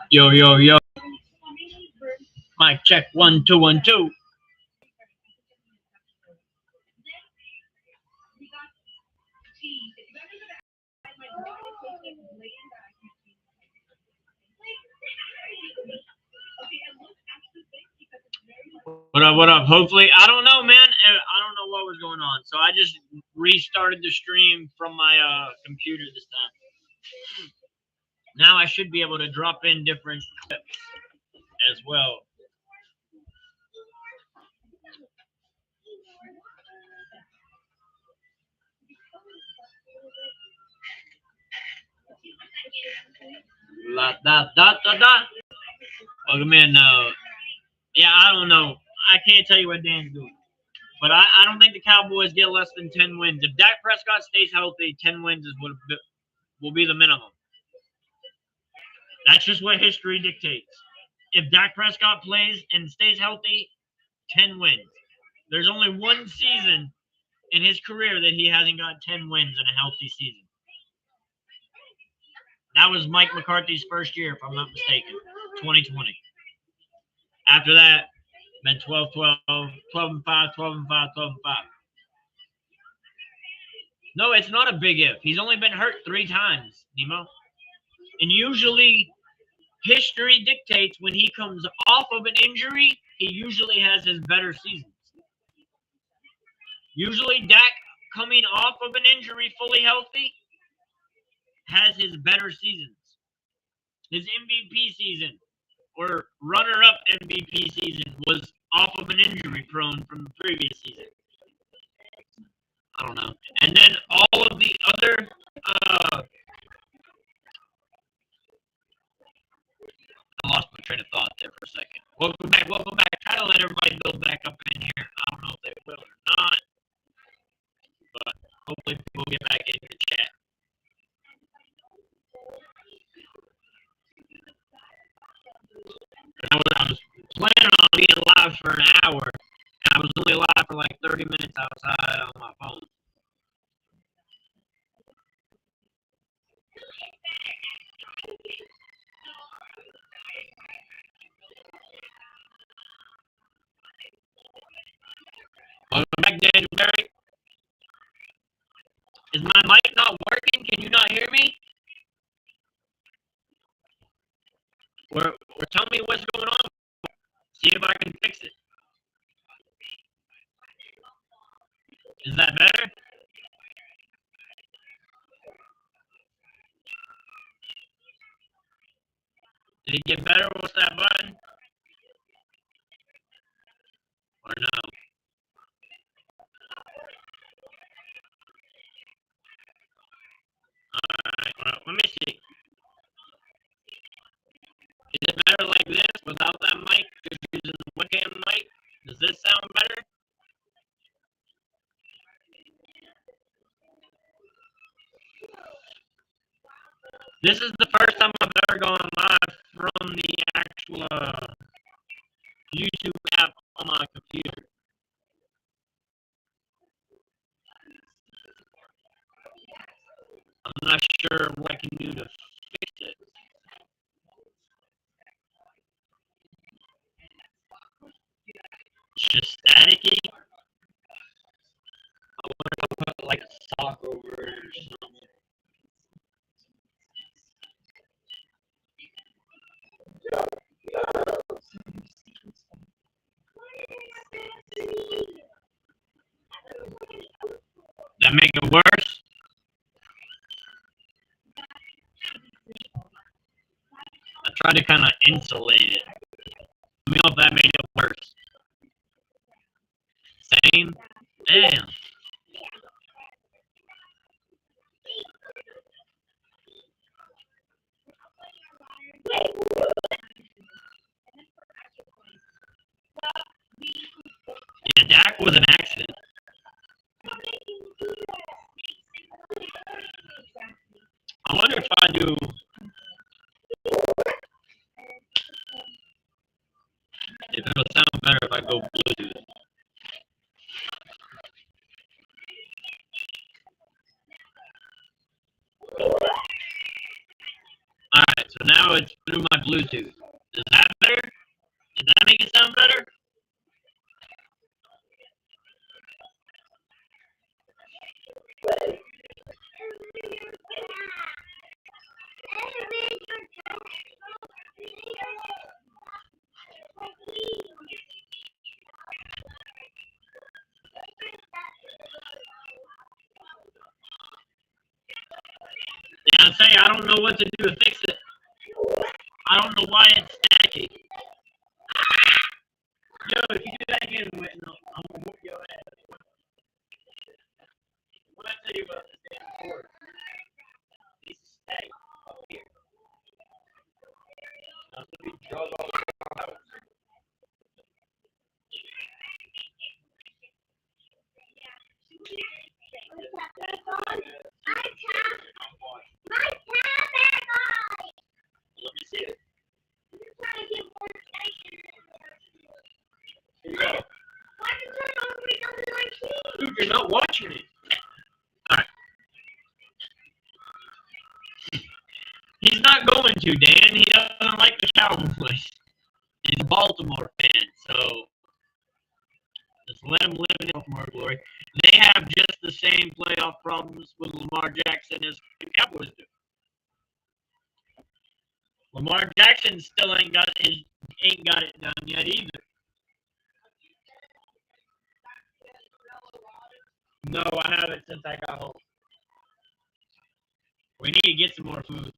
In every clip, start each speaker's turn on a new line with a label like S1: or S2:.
S1: Yo, yo. Mic check 1 2 1 2. What up? What up? Hopefully, I don't know, man. I don't know what was going on, so I just restarted the stream from my computer this time. Now I should be able to drop in different clips as well. La da da da da. Welcome in. Yeah, I don't know. I can't tell you what Dan's doing. But I don't think the Cowboys get less than 10 wins. If Dak Prescott stays healthy, 10 wins is what will be the minimum. That's just what history dictates. If Dak Prescott plays and stays healthy, 10 wins. There's only one season in his career that he hasn't got 10 wins in a healthy season. That was Mike McCarthy's first year, if I'm not mistaken, 2020. After that, been 12, 12, 12 and 5, 12 and 5, 12 and 5. No, it's not a big if. He's only been hurt 3 times, Nemo. And usually, history dictates when he comes off of an injury, he usually has his better seasons. Usually, Dak coming off of an injury fully healthy has his better seasons. His MVP season or runner-up MVP season was off of an injury prone from the previous season. I don't know. And then all of the other I lost my train of thought there for a second. Welcome back. Try to let everybody build back up in here. I don't know if they will or not, but hopefully people get back into the chat. I was planning on being live for an hour, and I was only live for like 30 minutes outside on my phone. Welcome back, Daniel Berry. Is my mic not working? Can you not hear me? Or tell me what's going on. See if I can fix it. Is that better? Did it get better? What's that button? Or no? Alright, well, let me see. Is it better like this without that mic? Just using the webcam mic? Does this sound better? This is the first time I've ever gone live from the actual YouTube app on my computer. I'm not sure what I can do to fix it. It's just staticky. like a sock over it or something. That make it worse? I tried to kind of insulate it. Let me know if that made it worse. Same? Damn. Yeah, Dak was an accident. I wonder if I do. If it'll sound better if I go Bluetooth. Alright, so now it's through my Bluetooth. Is that better? Did that make it sound better? Yeah, I say I don't know what to do to fix it. I don't know why it's staticky. Yo, if you do that again, I'm gonna whoop your ass. What did I tell you about this damn cord? It's static up here. That's gonna be drug all over our house. Let me see it. Here you go. Dude, you're not watching it. Alright. He's not going to, Dan. He doesn't like the Cowboys. He's a Baltimore fan, so just let him live in Baltimore glory. They have just the same playoff problems with Lamar Jackson as the Cowboys do. Lamar Jackson still ain't got it done yet either. No, I haven't since I got home. We need to get some more food.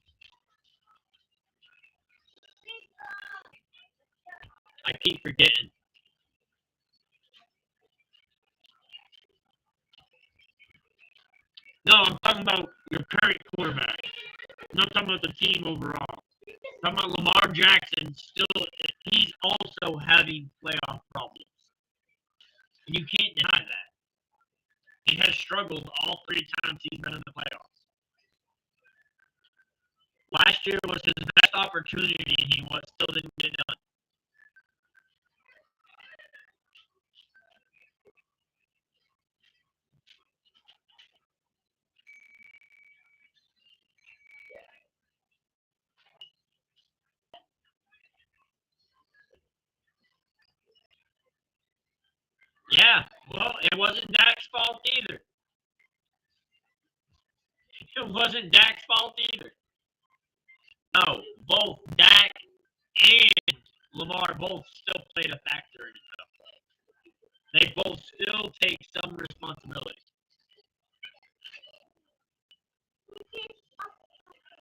S1: I keep forgetting. No, I'm talking about your current quarterback. I'm not talking about the team overall. I'm talking about Lamar Jackson. He's also having playoff problems. And you can't deny that. He has struggled all 3 times he's been in the playoffs. Last year was his best opportunity, and he still didn't get it done. Yeah, well, it wasn't Dak's fault either. It wasn't Dak's fault either. No, both Dak and Lamar both still played a factor in it, though. They both still take some responsibility.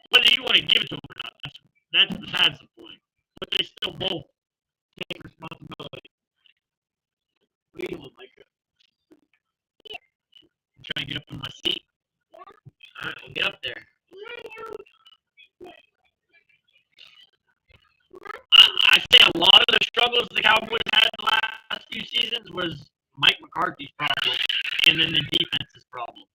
S1: Whether you want to give it to them or not, that's besides the point. But they still both take responsibility. What are you doing, Micah? I'm trying to get up in my seat. All right, we'll get up there. I say a lot of the struggles the Cowboys had the last few seasons was Mike McCarthy's problem, and then the defense's problem.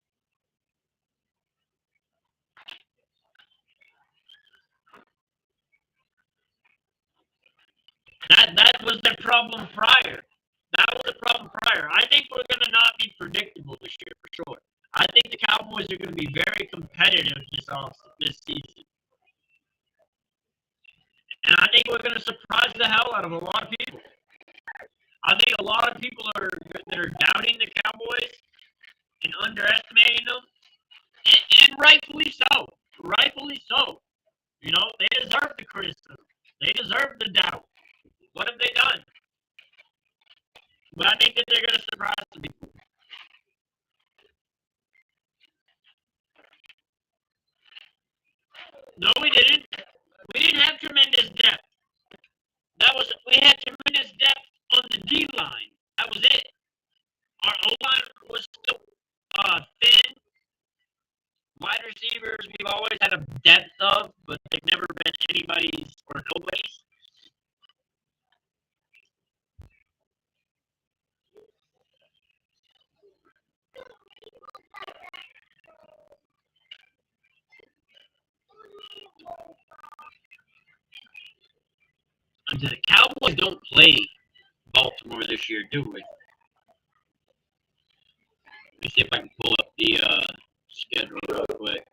S1: That was the problem prior. That was the problem prior. I think we're going to not be predictable this year for sure. I think the Cowboys are going to be very competitive this season. And I think we're going to surprise the hell out of a lot of people. I think a lot of people that are doubting the Cowboys and underestimating them, and rightfully so. Rightfully so. You know, they deserve the criticism. They deserve the doubt. What have they done? But I think that they're going to surprise some people. No, we didn't. We didn't have tremendous depth. We had tremendous depth on the D line. That was it. Our O line was still thin. Wide receivers, we've always had a depth of, but they've never been anybody's or nobody's. The Cowboys don't play Baltimore this year, do we? Let me see if I can pull up the schedule real quick.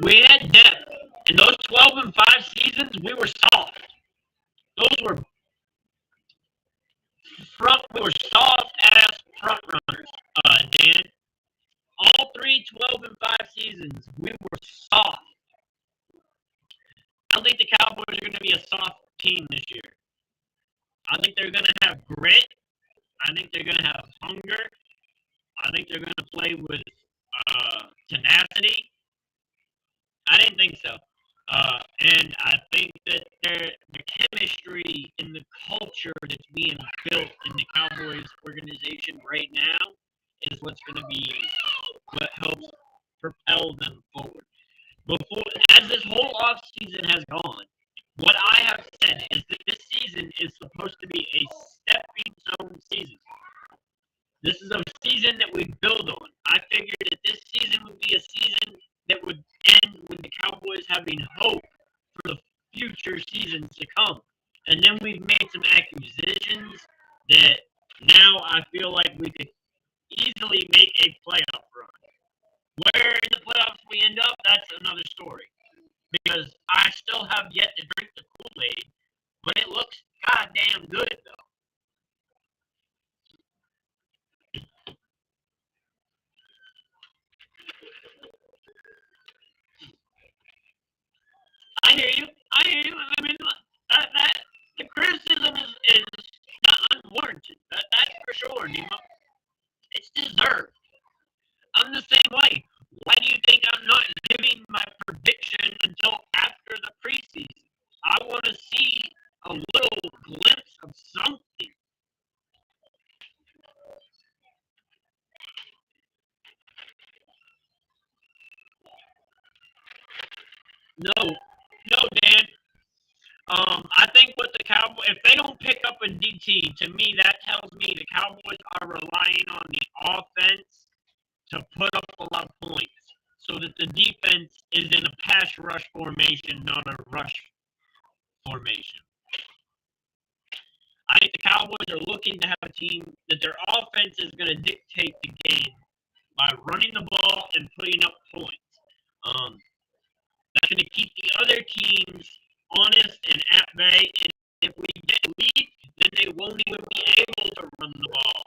S1: We had depth. In those 12-5 seasons, we were soft. Those were we were soft ass front runners, Dan. All three 12-5 seasons, we were soft. I don't think the Cowboys are going to be a soft team this year. I think they're going to have grit. I think they're going to have hunger. I think they're going to play with tenacity. I didn't think so. And I think that the chemistry and the culture that's being built in the Cowboys organization right now is what's going to be what helps propel them forward. As this whole offseason has gone, what I have said is that this season is supposed to be a stepping stone season. This is a season that we build on. I figured that this season would be a season that would end with the Cowboys having hope for the future seasons to come. And then we've made some acquisitions that now I feel like we could easily make a playoff run. Where in the playoffs we end up, that's another story. Because I still have yet to drink the Kool-Aid, but it looks goddamn good, though. I hear you. I mean, the criticism is not unwarranted. That's for sure, Nemo. It's deserved. I'm the same way. Why do you think I'm not giving my prediction until after the preseason? I want to see a little glimpse of something. No, Dan. I think with the Cowboys, if they don't pick up a DT, to me that tells me the Cowboys are relying on the offense to put up a lot of points, so that the defense is in a pass rush formation, not a rush formation. I think the Cowboys are looking to have a team that their offense is going to dictate the game by running the ball and putting up points. That's going to keep the other teams honest and at bay. And if we get a lead, then they won't even be able to run the ball.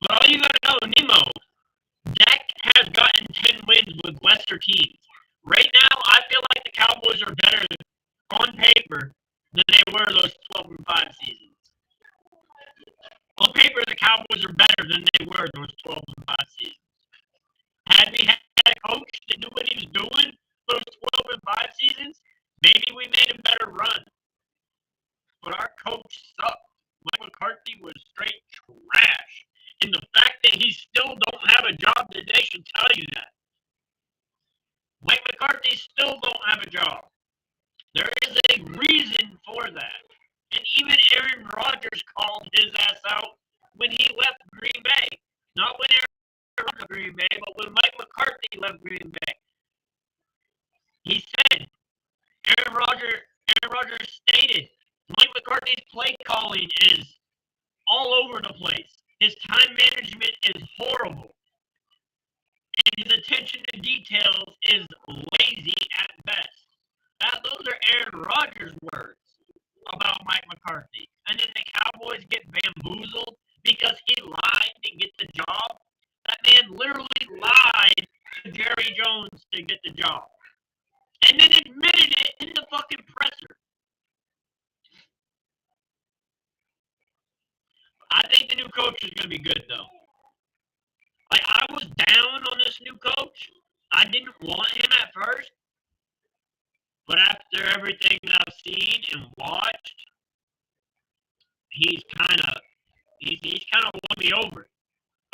S1: But all you got to know, Nemo, Dak has gotten 10 wins with lesser teams. Right now, I feel like the Cowboys are better on paper than they were those 12-5 seasons. On paper, the Cowboys are better than they were those 12-5 seasons. Had we had a coach that knew what he was doing those 12-5 seasons, maybe we made a better run. But our coach sucked. Mike McCarthy was straight trash. And the fact that he still don't have a job today should tell you that. Mike McCarthy still don't have a job. There is a reason for that. And even Aaron Rodgers called his ass out when he left Green Bay. Not when Aaron left Green Bay, but when Mike McCarthy left Green Bay. He said, Aaron Rodgers stated Mike McCarthy's play calling is all over the place. His time management is horrible. And his attention to details is lazy at best. Those are Aaron Rodgers' words about Mike McCarthy. And then the Cowboys get bamboozled because he lied to get the job. That man literally lied to Jerry Jones to get the job. And then admitted it in the fucking presser. I think the new coach is going to be good, though. Like, I was down on this new coach. I didn't want him at first. But after everything that I've seen and watched, he's kind of won me over.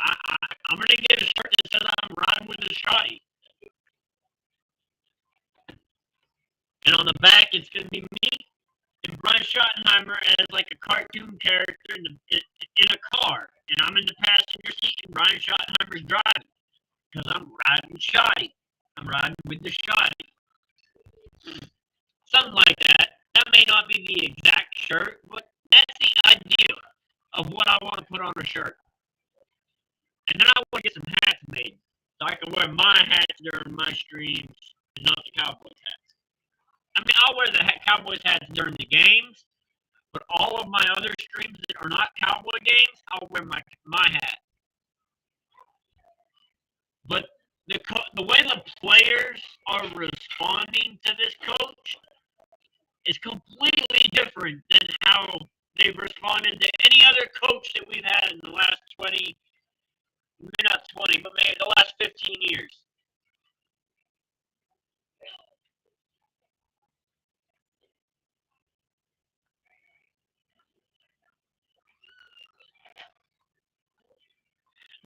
S1: I'm going to get a shirt that says I'm riding with the shotty. And on the back, it's going to be me and Brian Schottenheimer as like a cartoon character in a car. And I'm in the passenger seat and Brian Schottenheimer's driving. Because I'm riding shotty. I'm riding with the shotty. Something like that. That may not be the exact shirt, but that's the idea of what I want to put on a shirt. And then I want to get some hats made so I can wear my hats during my streams and not the Cowboys hats. I mean, I'll wear the Cowboys hats during the games, but all of my other streams that are not Cowboy games, I'll wear my hat. But the way the players are responding to this coach is completely different than how they've responded to any other coach that we've had in the last 20, maybe not 20, but maybe the last 15 years.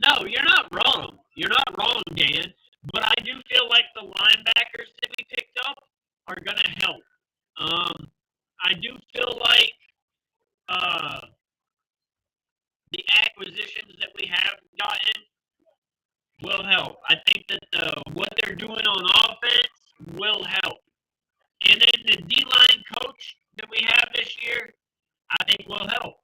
S1: No, you're not wrong. You're not wrong, Dan. But I do feel like the linebackers that we picked up are going to help. I do feel like the acquisitions that we have gotten will help. I think that what they're doing on offense will help. And then the D-line coach that we have this year, I think will help.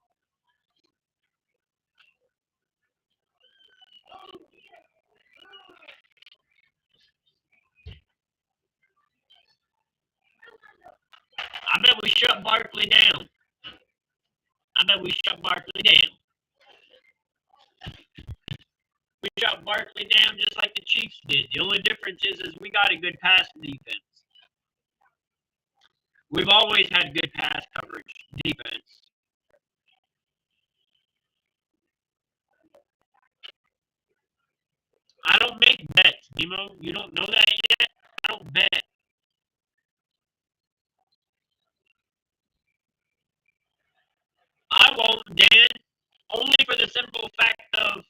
S1: I bet we shut Barkley down. We shut Barkley down just like the Chiefs did. The only difference is we got a good pass defense. We've always had good pass coverage defense. I don't make bets, Demo. You don't know that yet? I don't bet. I won't, Dan. Only for the simple fact of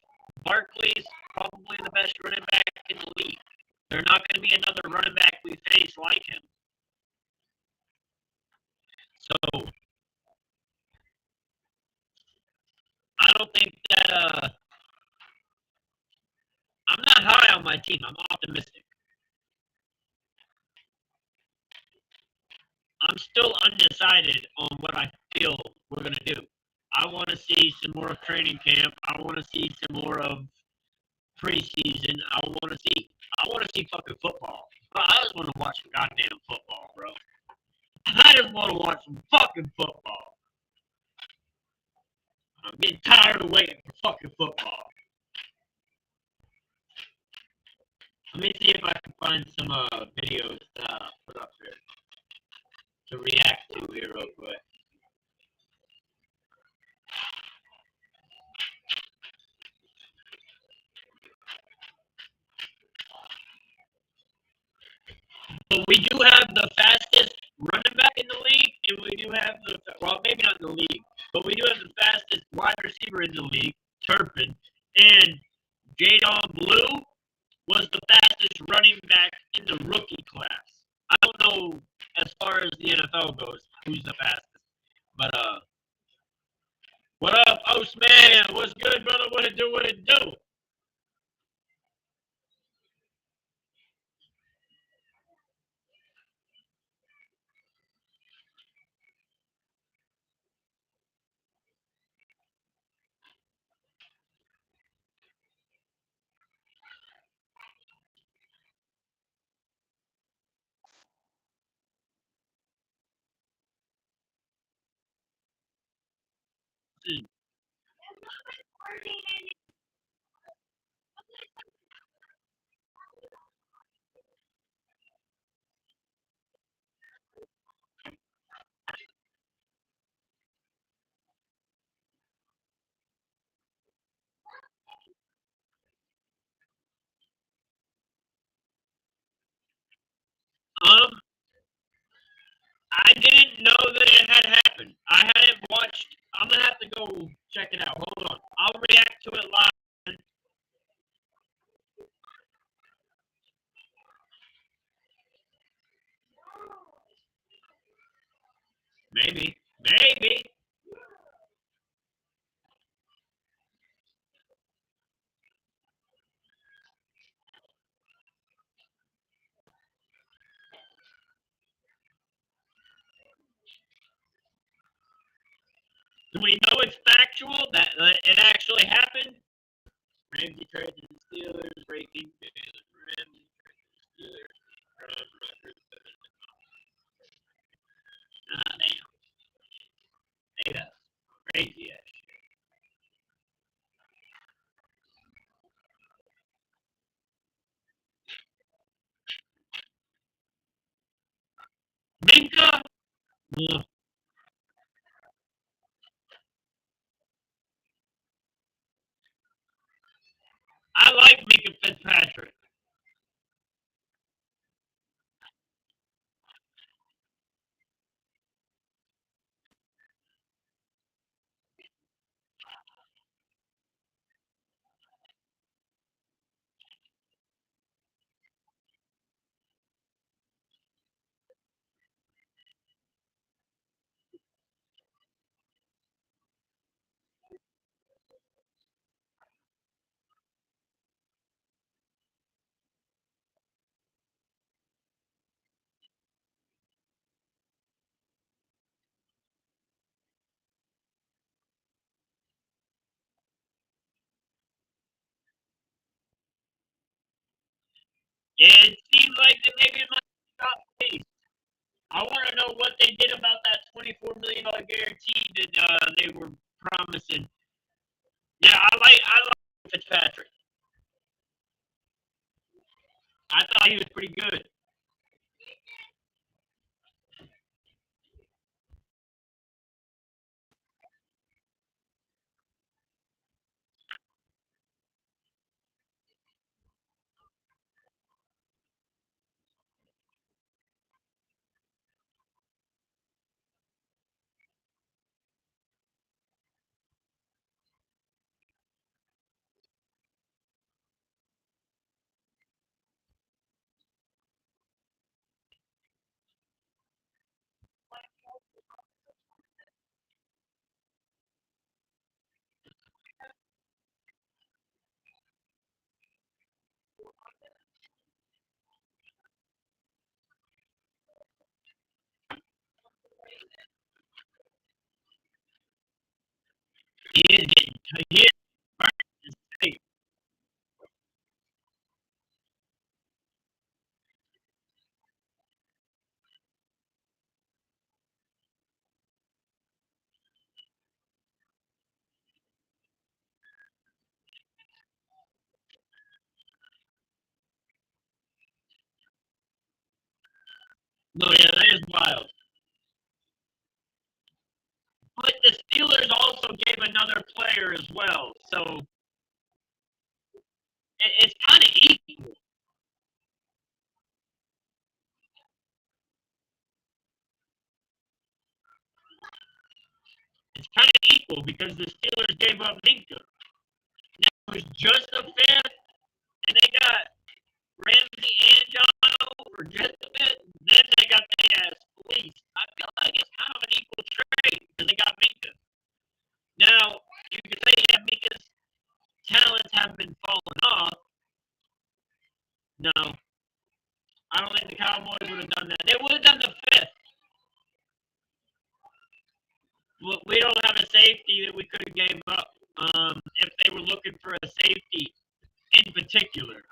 S1: Barkley's probably the best running back in the league. There's not going to be another running back we face like him. So, I don't think that, I'm not high on my team. I'm optimistic. I'm still undecided on what I feel we're going to do. I want to see some more of training camp. I want to see some more of preseason. I want to see fucking football. Bro, I just want to watch some goddamn football, bro. I just want to watch some fucking football. I'm getting tired of waiting for fucking football. Let me see if I can find some videos to put up here to react to here real quick. But we do have the fastest running back in the league, and we do have maybe not in the league, but we do have the fastest wide receiver in the league, Turpin, and Jadon Blue was the fastest running back in the rookie class. I don't know as far as the NFL goes who's the fastest, but what up, Host Man? What's good, brother? What it do? Listen. I didn't know that it had happened. I hadn't watched. I'm gonna have to go check it out. Hold on. I'll react to it live. Maybe. Maybe. Do we know it's factual that it actually happened? Ramsey traded to the Steelers, breaking news. Ramsey traded to the Steelers from Rutgers. Ah, damn. Hey, that's crazy ass shit. Minka? Ugh. I like Minka Fitzpatrick. Yeah, it seems like that maybe it might stop pace. I want to know what they did about that $24 million guarantee that they were promising. Yeah, I like Fitzpatrick. I thought he was pretty good. He is getting he is burnt. No, yeah, that is wild. But the Steelers also gave another player as well, so it's kind of equal. It's kind of equal because the Steelers gave up Minka. Now it was just a fifth, and they got Ramsey and John for just a bit. Then they got their ass fleeced. I feel like it's kind of an equal trade because they got Minka. Now you could say yeah, Minka's talents have been falling off. No, I don't think the Cowboys would have done that. They would have done the fifth. Well, we don't have a safety that we could have gave up if they were looking for a safety in particular,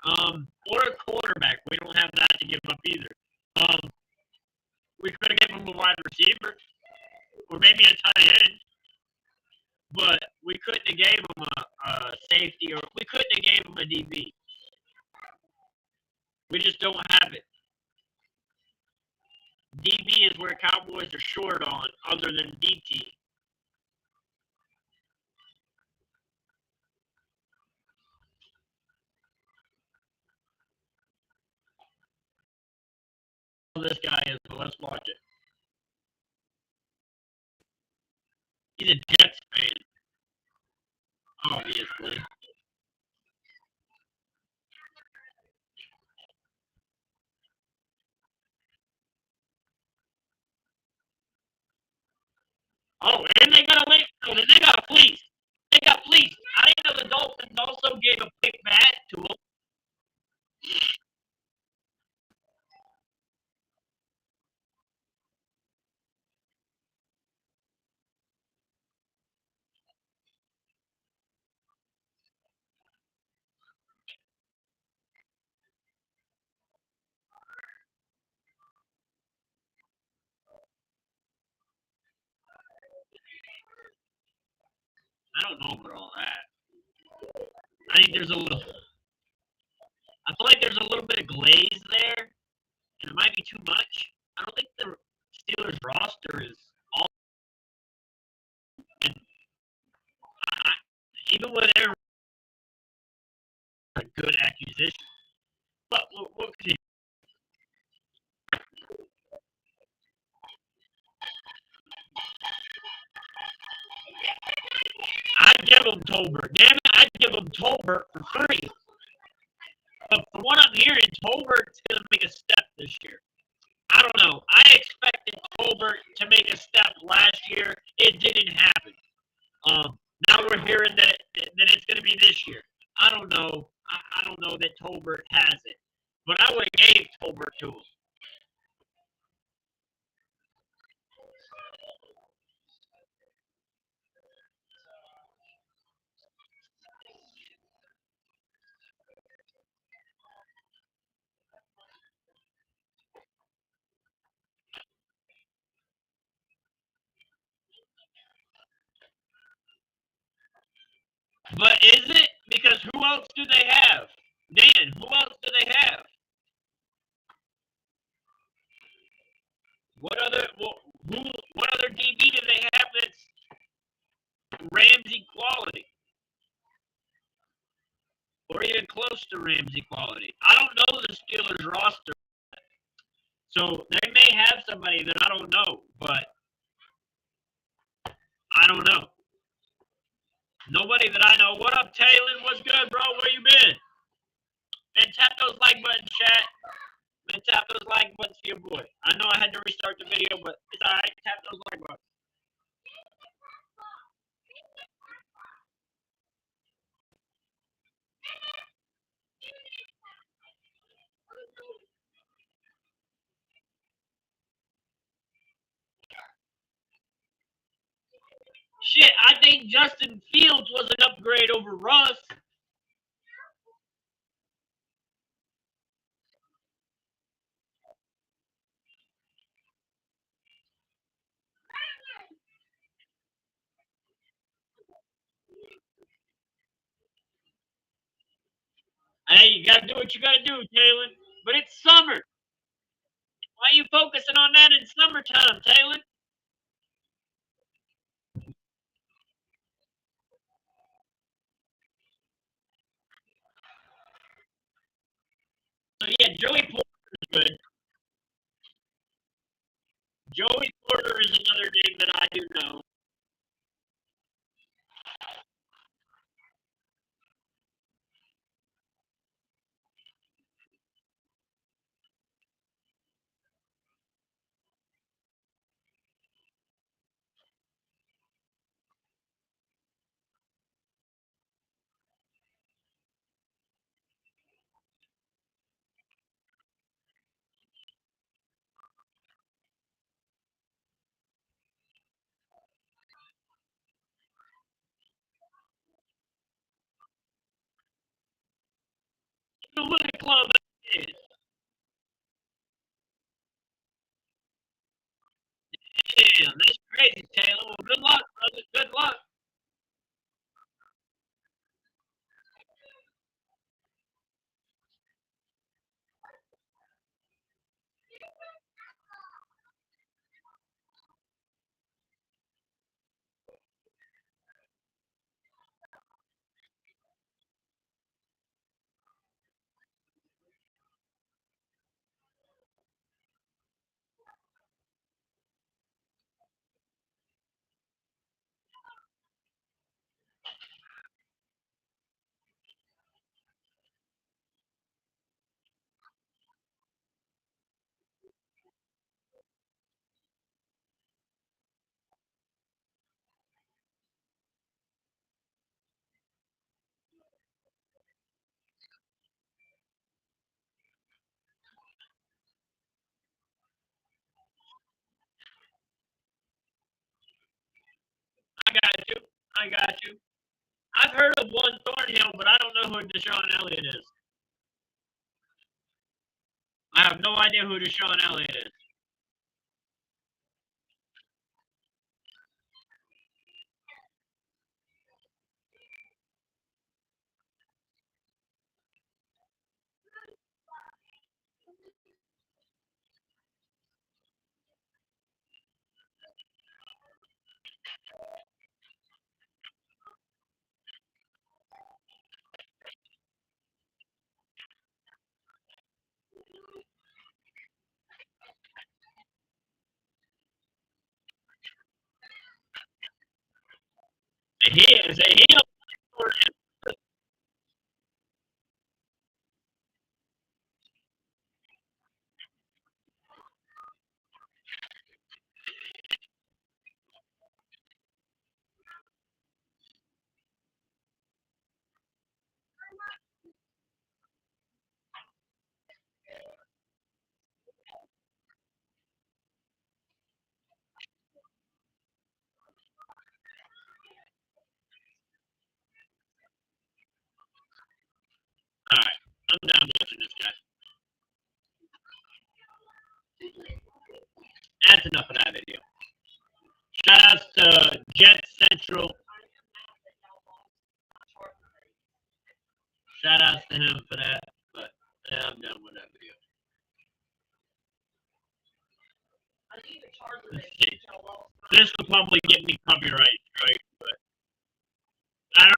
S1: or a quarterback. We don't have that to give up either. We could have given them a wide receiver or maybe a tight end. but we couldn't have gave him a safety, or we couldn't have gave him a DB. We just don't have it. DB is where Cowboys are short on, other than DT. This guy is, but let's watch it. He's a Jets fan, obviously. Oh, and they got a late. Oh, they got a fleece. They got fleeced. I didn't know the Dolphins also gave a pick back to him. I don't know about all that. I think there's a little. I feel like there's a little bit of glaze there, and it might be too much. I don't think the Steelers roster is all. And I, even with Aaron, a good acquisition. But what could you? I'd give him Tolbert. Damn it, I'd give him Tolbert for free. But from what I'm hearing, Tolbert's going to make a step this year. I don't know. I expected Tolbert to make a step last year. It didn't happen. Now we're hearing that it's going to be this year. I don't know. I don't know that Tolbert has it. But I would have gave Tolbert to him. But is it? Because who else do they have? Dan, who else do they have? What other what other DB do they have that's Ramsey quality? Or even close to Ramsey quality? I don't know the Steelers roster. So they may have somebody that I don't know, but I don't know. Nobody that I know. What up, Taylor? What's good, bro? Where you been? Man, tap those like buttons, chat. Man, tap those like buttons for your boy. I know I had to restart the video, but it's alright. Tap those like buttons. Shit, I think Justin Fields was an upgrade over Russ. Hey, you gotta do what you gotta do, Taylor. But it's summer. Why are you focusing on that in summertime, Taylor? So yeah, Joey Porter is good. Joey Porter is another name that I do know. What a club is. Damn, that's crazy, Taylor. Well, good luck, brother. Good luck. I got you. I've heard of one Thornhill, but I don't know who Deshaun Elliott is. I have no idea who Deshaun Elliott is. He is. All right, I'm done watching this guy. That's enough of that video. Shout outs to Jet Central. Shout outs to him for that. But yeah, I'm done with that video. This will probably get me copyright strike, but I don't.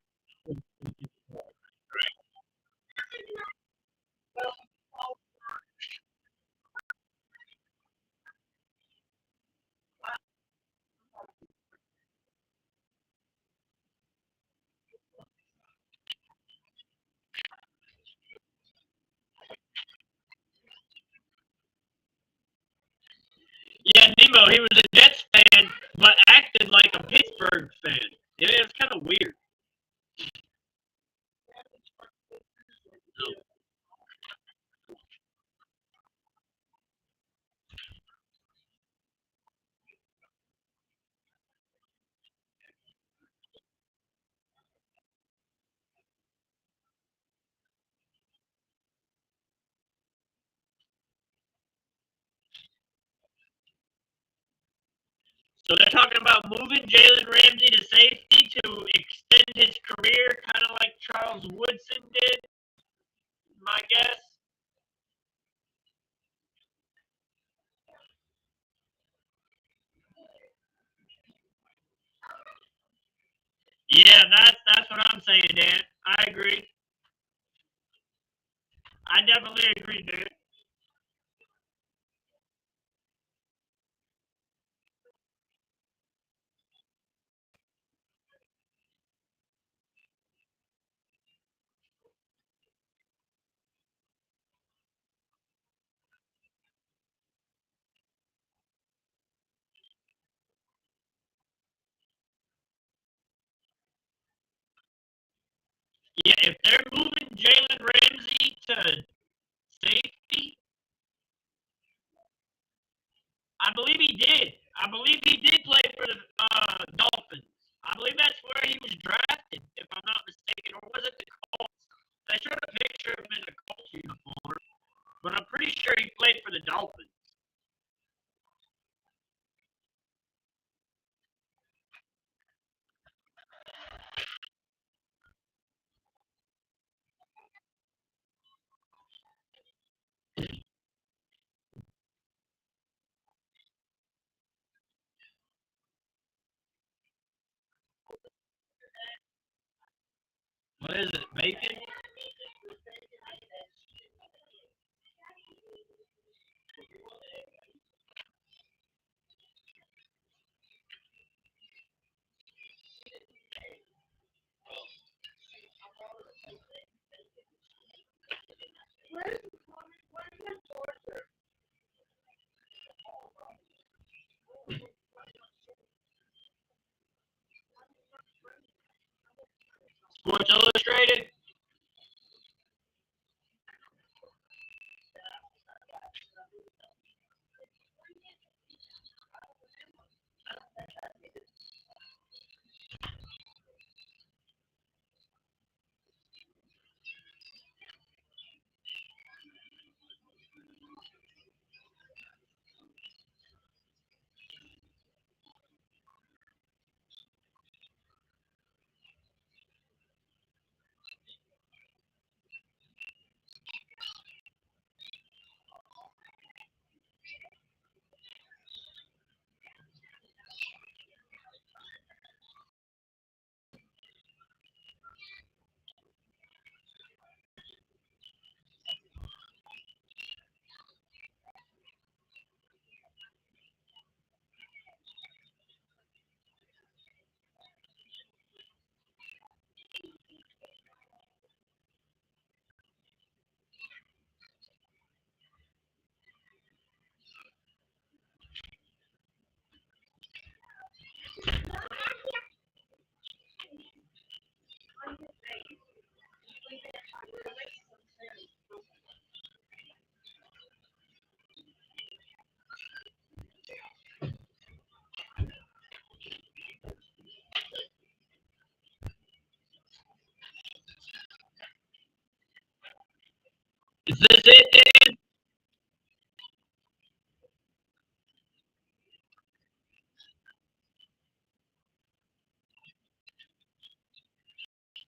S1: Yeah, Nemo, he was a Jets fan, but acted like a Pittsburgh fan. It was kind of weird. So they're talking about moving Jalen Ramsey to safety to extend his career, kind of like Charles Woodson did, my guess. Yeah, that's what I'm saying, Dan. I agree. I definitely agree, Dan. Yeah, if they're moving Jalen Ramsey to safety, I believe he did. I believe he did play for the Dolphins. I believe that's where he was drafted, if I'm not mistaken. Or was it the Colts? They showed a picture of him in a Colts uniform, but I'm pretty sure he played for the Dolphins. What is it, bacon? Sports Illustrated?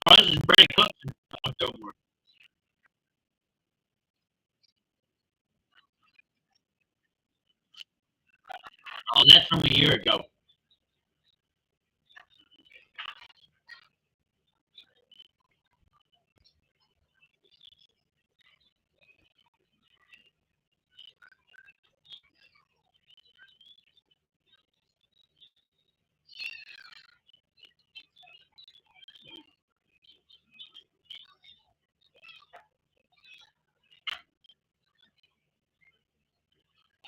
S1: Oh, this is Brady Cook in October. Oh, that's from a year ago.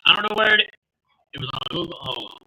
S1: I don't know where it was on Google. Hold on.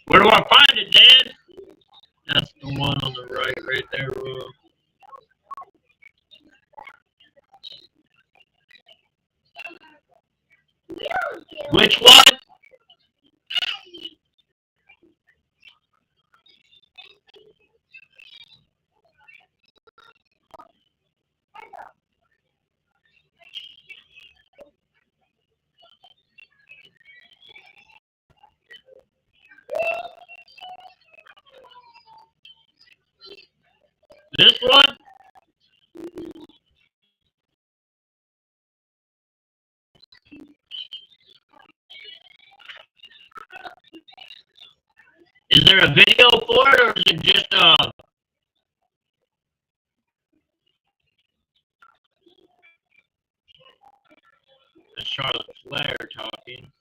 S1: Where do I find it, Dad? That's the one on the right there. Which one? This one? Is there a video for it, or is it just a Charlotte Flair talking?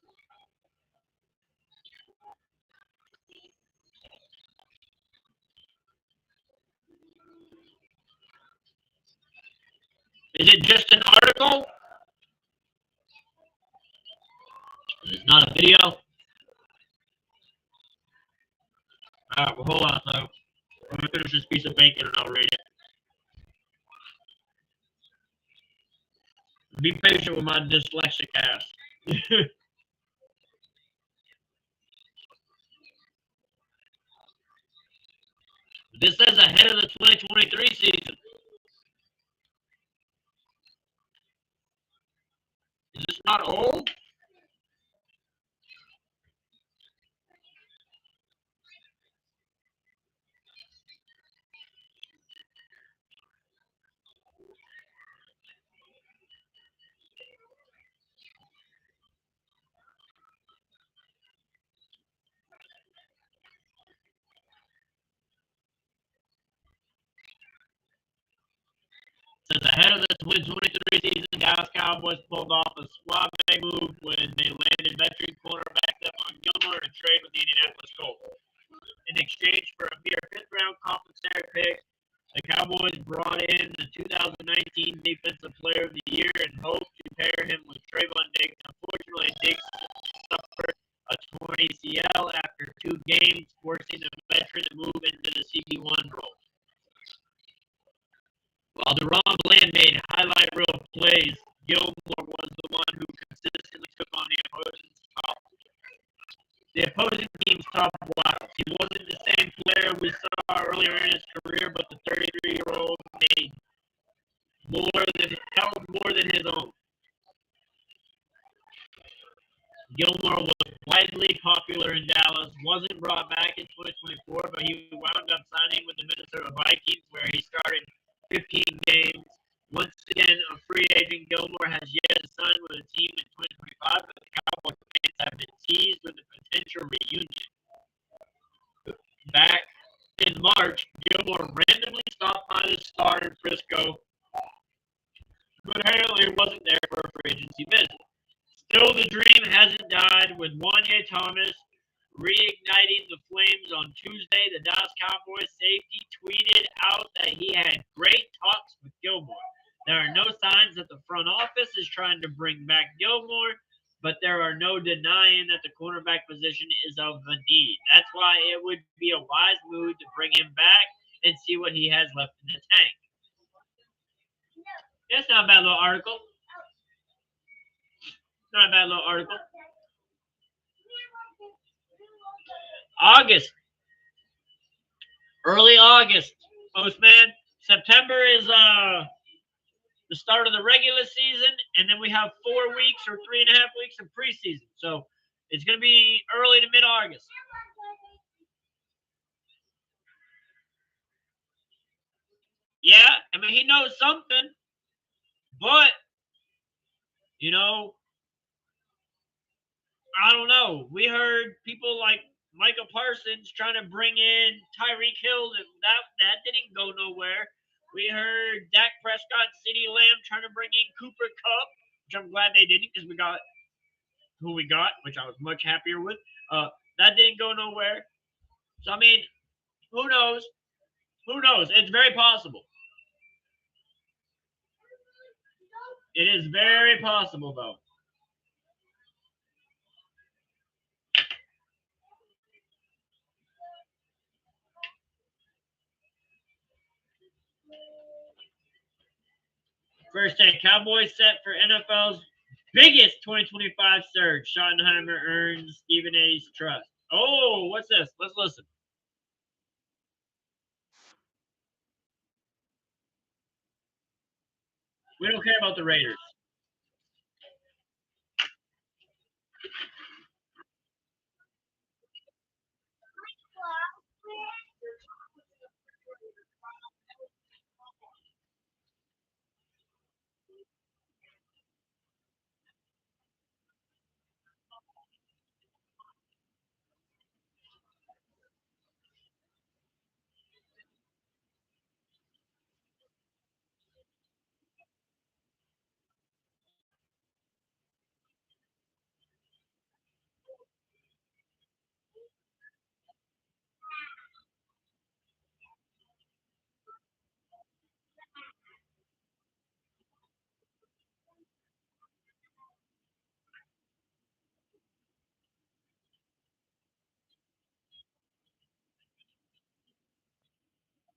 S1: Is it just an article? It's not a video? Alright, well, hold on, though. Let me finish this piece of bacon and I'll read it. Be patient with my dyslexic ass. This says ahead of the 2023 season. Is this not old? Says ahead of the 2023 season, Dallas Cowboys pulled off a suave move when they landed veteran cornerback Stephon Gilmore in a trade with the Indianapolis Colts. In exchange for a mere fifth-round compensatory pick, the Cowboys brought in the 2019 Defensive Player of the Year and hoped to pair him with Trayvon Diggs. Unfortunately, Diggs suffered a torn ACL after 2 games, forcing the veteran to move into the CB1 role. While DeRon Bland made highlight reel plays, Gilmore was the one who consistently took on the opposing team's top wiles. He wasn't the same player we saw earlier in his career, but the 33-year-old held more than his own. Gilmore was widely popular in Dallas, wasn't brought back in 2024, but he wound up signing with the Minnesota Vikings, where he started 15 games. Once again, a free agent, Gilmore has yet to sign with a team in 2025, but the Cowboys fans have been teased with a potential reunion. ago, but apparently wasn't there for a free agency visit. Still, the dream hasn't died with Wanye Thomas reigniting the flames on Tuesday. The Dallas Cowboys safety tweeted out that he had great talks with Gilmore. There are no signs that the front office is trying to bring back Gilmore, but there are no denying that the cornerback position is of a need. That's why it would be a wise move to bring him back and see what he has left in the tank. That's not a bad little article. Not a bad little article. August. Early August. Postman. September is the start of the regular season, and then we have 4 weeks or 3.5 weeks of preseason. So it's going to be early to mid August. Yeah, I mean, he knows something, but, you know, I don't know. We heard people like Micah Parsons trying to bring in Tyreek Hill, and that didn't go nowhere. We heard Dak Prescott, CeeDee Lamb trying to bring in Cooper Kupp, which I'm glad they didn't because we got who we got, which I was much happier with. That didn't go nowhere. So, I mean, who knows? Who knows? It's very possible. It is very possible, though. First take, Cowboys set for NFL's biggest 2025 surge. Schottenheimer earns Stephen A's trust. Oh, what's this? Let's listen. We don't care about the Raiders.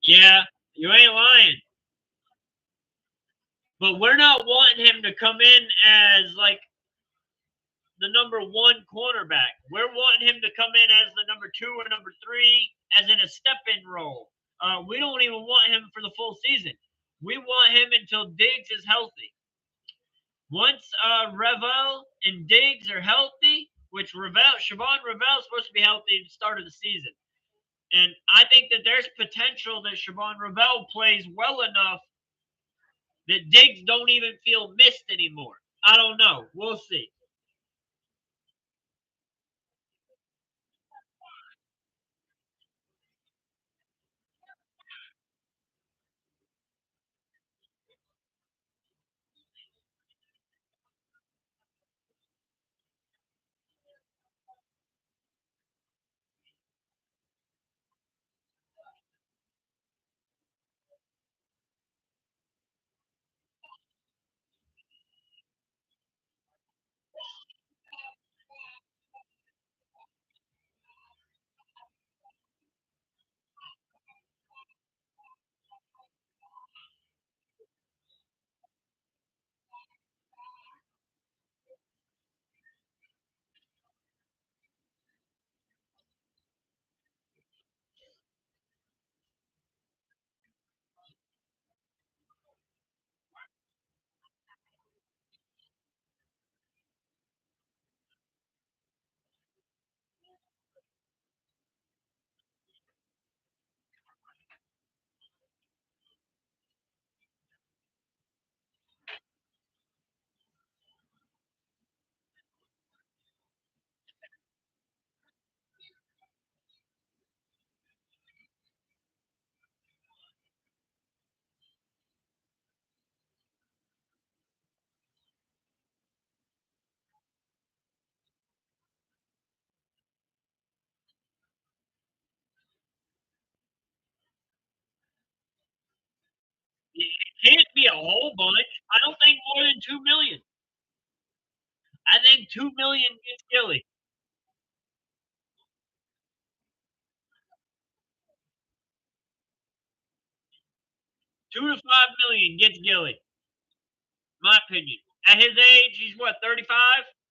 S1: Yeah, you ain't lying. But we're not wanting him to come in as like the number one cornerback. We're wanting him to come in as the number two or number three, as in a step-in role. We don't even want him for the full season. We want him until Diggs is healthy. Once Revel and Diggs are healthy, which Siobhan Revel is supposed to be healthy at the start of the season. And I think that there's potential that Siobhan Revel plays well enough that Diggs don't even feel missed anymore. I don't know. We'll see. whole bunch. I don't think more than 2 million. I think 2 million gets Gilly. 2 to 5 million gets Gilly. My opinion. At his age, he's what, 35? That's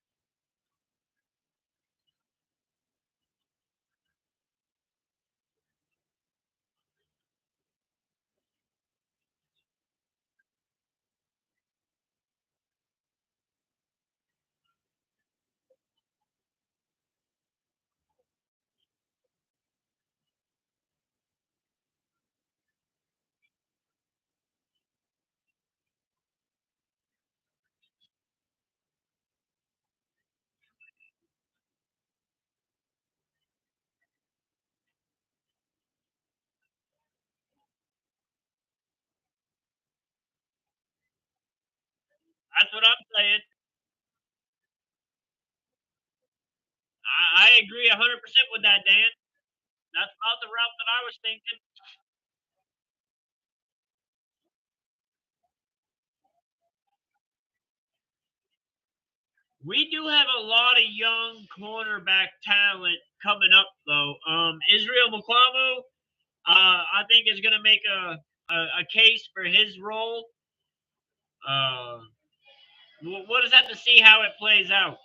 S1: what I'm saying. I agree 100% with that, Dan. That's about the route that I was thinking. We do have a lot of young cornerback talent coming up, though. Israel Muklamu, I think, is going to make a case for his role. Uh, we'll just have to see how it plays out.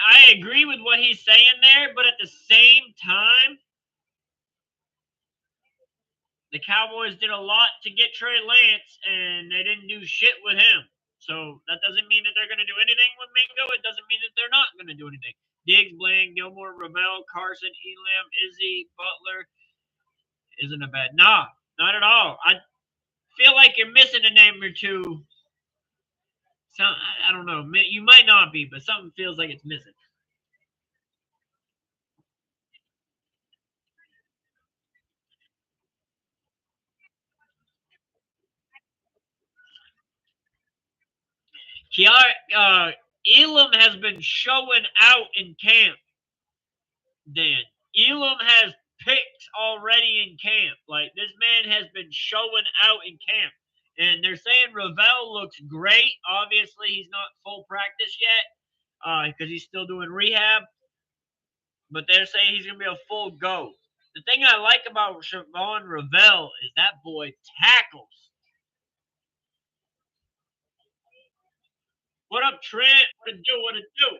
S1: I agree with what he's saying there, but at the same time, the Cowboys did a lot to get Trey Lance, and they didn't do shit with him. So that doesn't mean that they're going to do anything with Mingo. It doesn't mean that they're not going to do anything. Diggs, Bland, Gilmore, Ravel, Carson, Elam, Izzy, Butler isn't a bad. Nah, not at all. I feel like you're missing a name or two. I don't know. You might not be, but something feels like it's missing. Kiara, Elam has been showing out in camp. Dan, Elam has picks already in camp. Like this man has been showing out in camp, and they're saying Ravel looks great. Obviously, he's not full practice yet because he's still doing rehab. But they're saying he's gonna be a full go. The thing I like about Siobhan Ravel is that boy tackles. What up, Trent? What it do? What it do?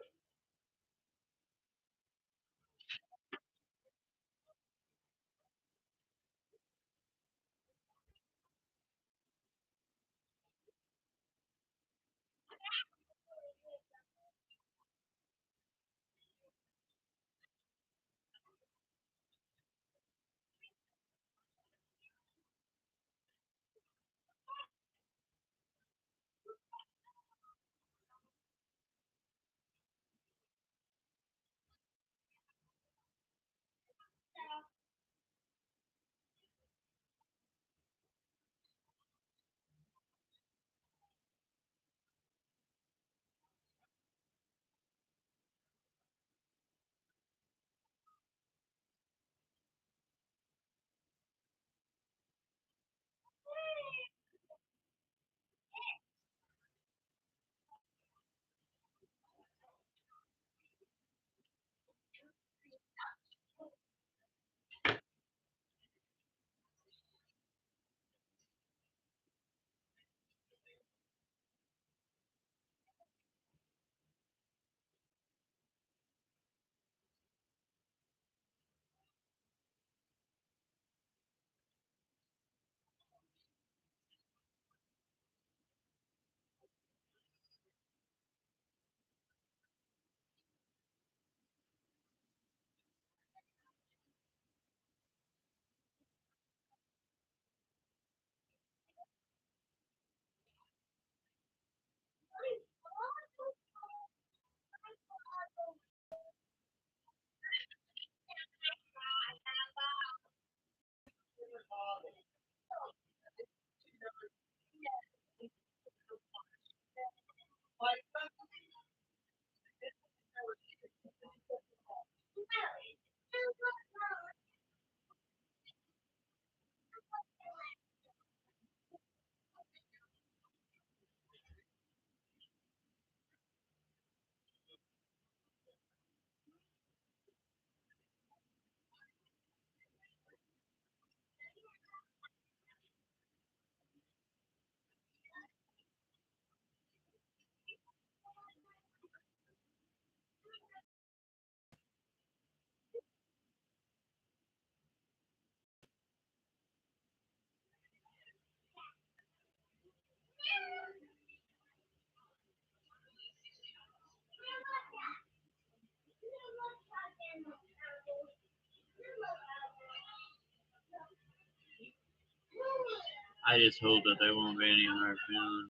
S1: I just hope that there won't be any hard feelings.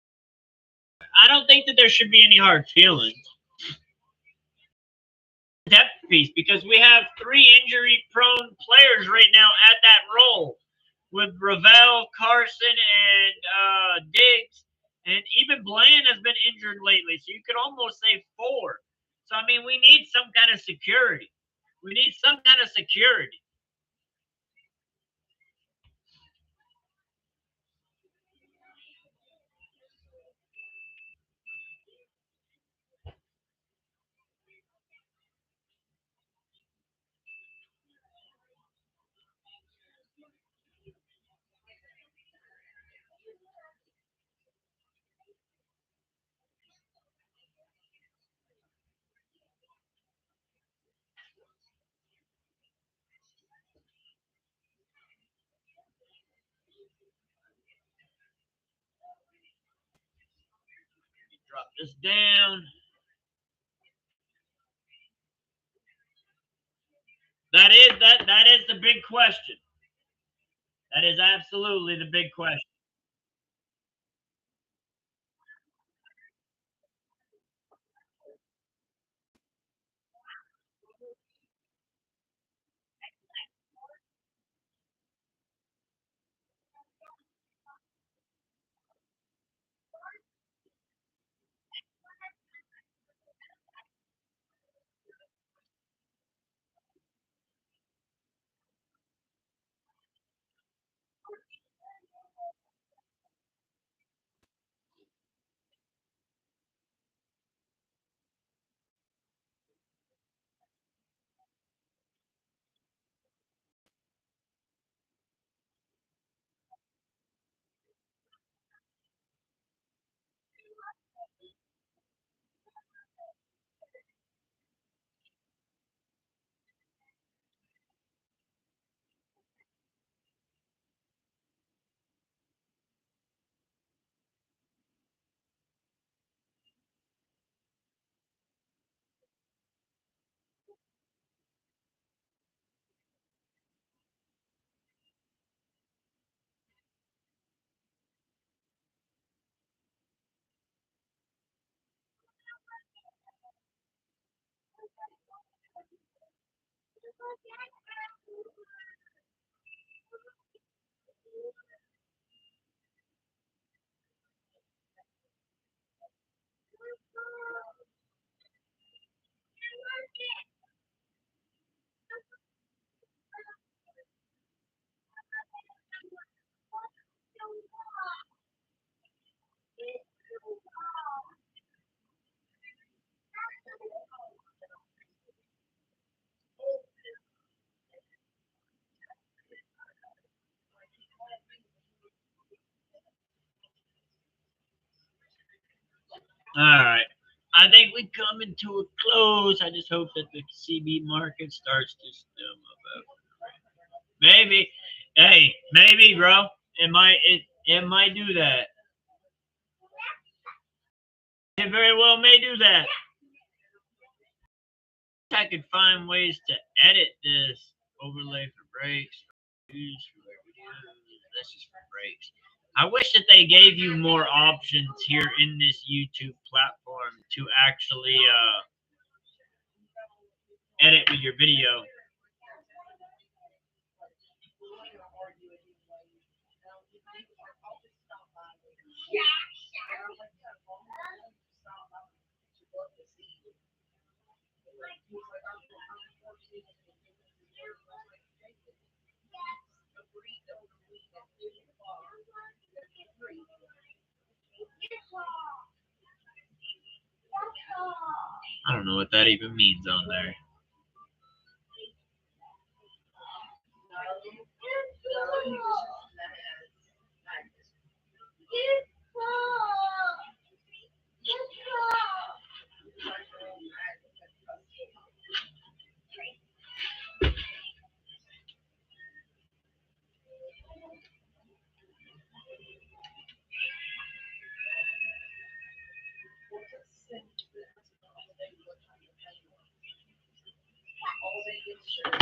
S1: I don't think that there should be any hard feelings. Depth piece, because we have three injury-prone players right now at that role, with Ravel, Carson, and Diggs, and even Bland has been injured lately. So you could almost say four. So I mean, we need some kind of security. We need some kind of security. Drop this down. That is the big question. That is absolutely the big question. All right. I think we coming to a close. I just hope that the CB market starts to stem up. Maybe. Hey, maybe, bro. It might do that. It very well may do that. I could find ways to edit this overlay for breaks. This is for breaks. I wish that they gave you more options here in this YouTube platform to actually edit with your video. I don't know what that even means on there.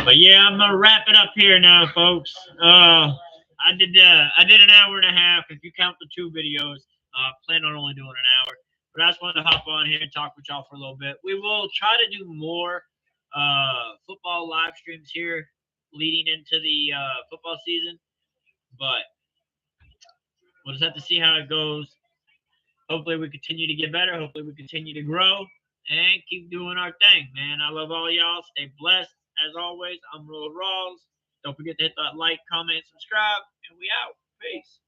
S1: But yeah, I'm gonna wrap it up here now, folks. I did an hour and a half. If you count the 2 videos, plan on only doing an hour. But I just wanted to hop on here and talk with y'all for a little bit. We will try to do more football live streams here leading into the football season, but we'll just have to see how it goes. Hopefully, we continue to get better. Hopefully, we continue to grow and keep doing our thing, man. I love all y'all. Stay blessed. As always, I'm Royal Ryals. Don't forget to hit that like, comment, subscribe, and we out. Peace.